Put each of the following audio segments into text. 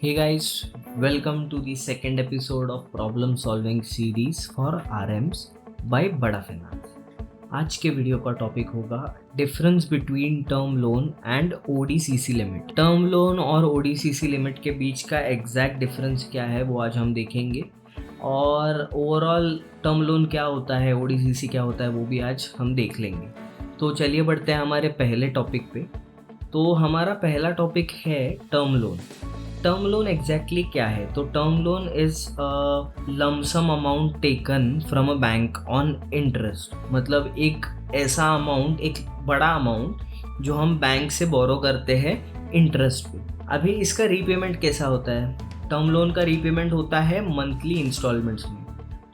Hey guys, welcome to the second episode of Problem Solving Series for RMs by बड़ा finance. आज के video का topic होगा difference between term loan and ODCC limit. Term loan और ODCC limit के बीच का exact difference क्या है वो आज हम देखेंगे, और ओवरऑल टर्म लोन क्या होता है, ओडीसीसी क्या होता है वो भी आज हम देख लेंगे। तो चलिए बढ़ते हैं हमारे पहले टॉपिक पे। तो हमारा पहला टॉपिक है term loan. Term loan exactly क्या है? तो term loan is lump sum amount taken from a bank on interest. मतलब एक ऐसा अमाउंट, एक बड़ा अमाउंट जो हम बैंक से बोरो करते हैं इंटरेस्ट पे। अभी इसका रीपेमेंट कैसा होता है? टर्म लोन का रीपेमेंट होता है मंथली इंस्टॉलमेंट्स में।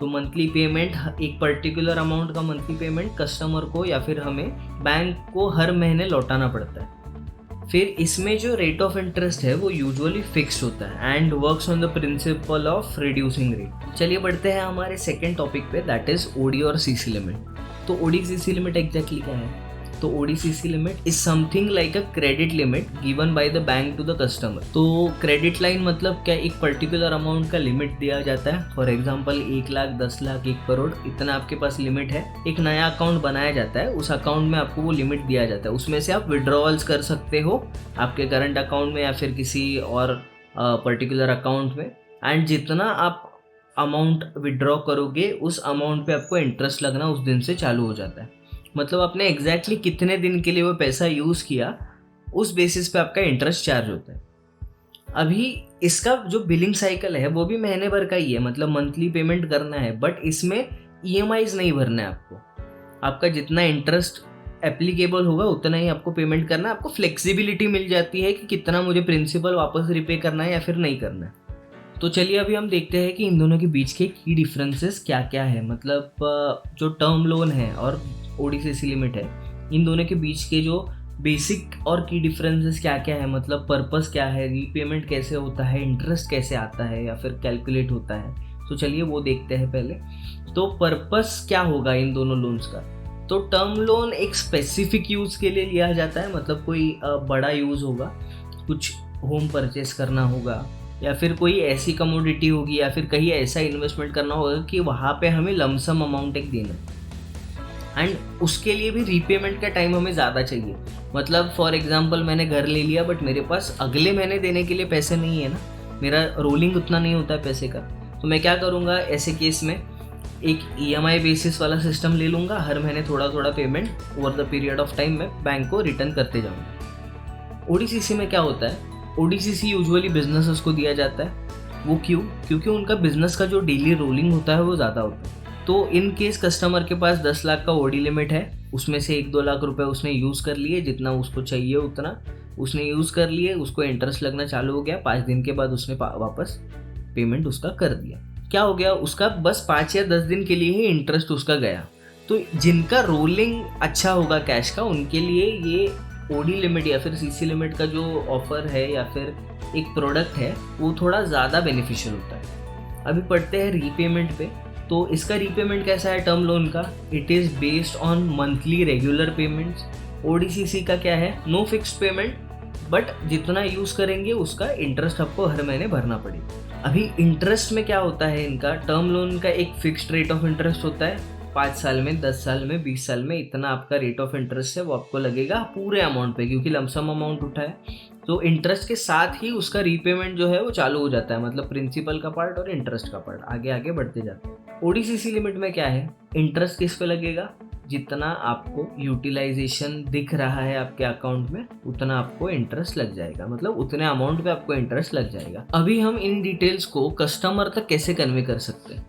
तो मंथली पेमेंट, एक पर्टिकुलर अमाउंट का मंथली पेमेंट कस्टमर को या फिर हमें बैंक को हर महीने लौटाना पड़ता है। फिर इसमें जो रेट ऑफ इंटरेस्ट है वो यूजुअली फिक्स्ड होता है and works on the principle of reducing rate. चलिए बढ़ते हैं हमारे सेकंड टॉपिक पे, दैट इज ओडी और सीसी लिमिट। तो ओडी सीसी लिमिट एग्जैक्टली क्या है? तो OD CC limit is something like a credit limit given by the bank to the customer. तो क्रेडिट लाइन मतलब क्या? एक पर्टिकुलर अमाउंट का लिमिट दिया जाता है। फॉर एग्जांपल 1 लाख, 10 लाख, 1 करोड़, इतना आपके पास लिमिट है। एक नया अकाउंट बनाया जाता है, उस अकाउंट में आपको वो लिमिट दिया जाता है। उसमें से आप विड्रॉवल्स कर सकते हो आपके करंट अकाउंट में या फिर किसी और पर्टिकुलर अकाउंट में, एंड जितना आप अमाउंट विड्रॉ करोगे उस अमाउंट पे आपको इंटरेस्ट लगना उस दिन से चालू हो जाता है। मतलब आपने एग्जैक्टली कितने दिन के लिए वो पैसा यूज़ किया उस बेसिस पे आपका इंटरेस्ट चार्ज होता है। अभी इसका जो बिलिंग साइकिल है वो भी महीने भर का ही है, मतलब मंथली पेमेंट करना है, बट इसमें ईएमआईज नहीं भरना है आपको। आपका जितना इंटरेस्ट एप्लीकेबल होगा उतना ही आपको पेमेंट करना है। आपको फ्लेक्सिबिलिटी मिल जाती है कि कितना मुझे प्रिंसिपल वापस रिपे करना है या फिर नहीं करना है। तो चलिए अभी हम देखते हैं कि इन दोनों के बीच के की डिफरेंसेस क्या क्या है। मतलब जो टर्म लोन है और ओडीसीसी लिमिट है, इन दोनों के बीच के जो बेसिक और की डिफरेंसेस क्या क्या है, मतलब पर्पस क्या है, रीपेमेंट कैसे होता है, इंटरेस्ट कैसे आता है या फिर कैलकुलेट होता है। तो चलिए वो देखते हैं पहले। तो पर्पस क्या होगा इन दोनों लोन्स का? तो टर्म लोन एक स्पेसिफिक यूज़ के लिए लिया जाता है, मतलब कोई बड़ा यूज़ होगा, कुछ होम परचेस करना होगा या फिर कोई ऐसी कमोडिटी होगी या फिर कहीं ऐसा इन्वेस्टमेंट करना होगा कि वहाँ पे हमें लमसम अमाउंट एक देना है, एंड उसके लिए भी रीपेमेंट का टाइम हमें ज़्यादा चाहिए। मतलब फॉर एग्जांपल मैंने घर ले लिया बट मेरे पास अगले महीने देने के लिए पैसे नहीं है ना, मेरा रोलिंग उतना नहीं होता है पैसे का। तो मैं क्या करूँगा ऐसे केस में? एक ईएमआई बेसिस वाला सिस्टम ले लूँगा, हर महीने थोड़ा थोड़ा payment over the period of time मैं बैंक को रिटर्न करते जाऊँगा। ओडीसीसी में क्या होता है? ओडीसीसी यूजुअली बिजनेसेस को दिया जाता है। वो क्यों? क्योंकि उनका बिजनेस का जो डेली रोलिंग होता है वो ज़्यादा होता है। तो इन केस कस्टमर के पास 10 लाख का ओडी लिमिट है, उसमें से 1-2 लाख रुपए उसने यूज़ कर लिए, जितना उसको चाहिए उतना उसने यूज़ कर लिए, उसको इंटरेस्ट लगना चालू हो गया। 5 दिन के बाद उसने वापस पेमेंट उसका कर दिया। क्या हो गया? उसका बस 5 या 10 दिन के लिए ही इंटरेस्ट उसका गया। तो जिनका रोलिंग अच्छा होगा कैश का, उनके लिए ये ओडी लिमिट या फिर सीसी लिमिट का जो ऑफर है या फिर एक प्रोडक्ट है वो थोड़ा ज़्यादा बेनिफिशियल होता है। अभी पढ़ते हैं रीपेमेंट पे। तो इसका रीपेमेंट कैसा है टर्म लोन का? It is based on monthly regular payments. ODCC का क्या है? नो फिक्स्ड पेमेंट, बट जितना यूज़ करेंगे उसका इंटरेस्ट आपको हर महीने भरना पड़ेगा। अभी इंटरेस्ट में क्या होता है इनका? टर्म लोन का एक फिक्स्ड रेट ऑफ इंटरेस्ट होता है, 5 साल में, 10 साल में, 20 साल में, इतना आपका रेट ऑफ इंटरेस्ट है वो आपको लगेगा पूरे अमाउंट पे, क्योंकि लमसम अमाउंट उठा है। तो इंटरेस्ट के साथ ही उसका रीपेमेंट जो है वो चालू हो जाता है, मतलब प्रिंसिपल का पार्ट और इंटरेस्ट का पार्ट आगे आगे बढ़ते जाते हैं। ओडीसीसी लिमिट में क्या है? इंटरेस्ट किस पे लगेगा? जितना आपको यूटिलाइजेशन दिख रहा है आपके अकाउंट में उतना आपको इंटरेस्ट लग जाएगा, मतलब उतने अमाउंट पे आपको इंटरेस्ट लग जाएगा। अभी हम इन डिटेल्स को कस्टमर तक कैसे कन्वे कर सकते हैं?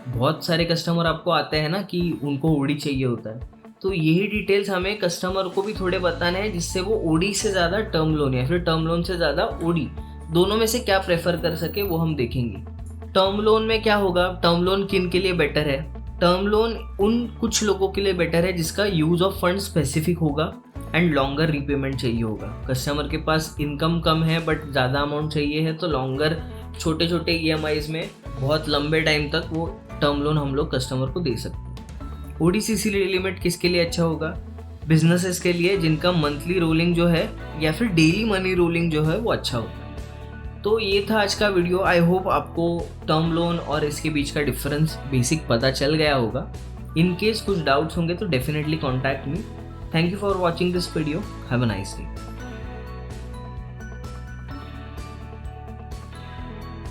बहुत सारे कस्टमर आपको आते हैं ना कि उनको ओडी चाहिए होता है, तो यही डिटेल्स हमें कस्टमर को भी थोड़े बताने हैं, जिससे वो ओडी से ज़्यादा टर्म लोन या फिर टर्म लोन से ज़्यादा ओडी, दोनों में से क्या प्रेफर कर सके वो हम देखेंगे। टर्म लोन में क्या होगा? टर्म लोन किन के लिए बेटर है? टर्म लोन उन कुछ लोगों के लिए बेटर है जिसका यूज़ ऑफ फंड स्पेसिफिक होगा एंड लॉन्गर रीपेमेंट चाहिए होगा। कस्टमर के पास इनकम कम है बट ज़्यादा अमाउंट चाहिए है, तो लॉन्गर छोटे छोटे ईएमआईज में बहुत लंबे टाइम तक वो टर्म लोन हम लोग कस्टमर को दे सकते हैं। ओडीसीसी लिमिट किसके लिए अच्छा होगा? बिजनेसेस के लिए जिनका मंथली रोलिंग जो है या फिर डेली मनी रोलिंग जो है वो अच्छा होता है। तो ये था आज का वीडियो। आई होप आपको टर्म लोन और इसके बीच का डिफरेंस बेसिक पता चल गया होगा। इन केस कुछ डाउट्स होंगे तो definitely contact me. Thank you for watching this video. Have a nice day.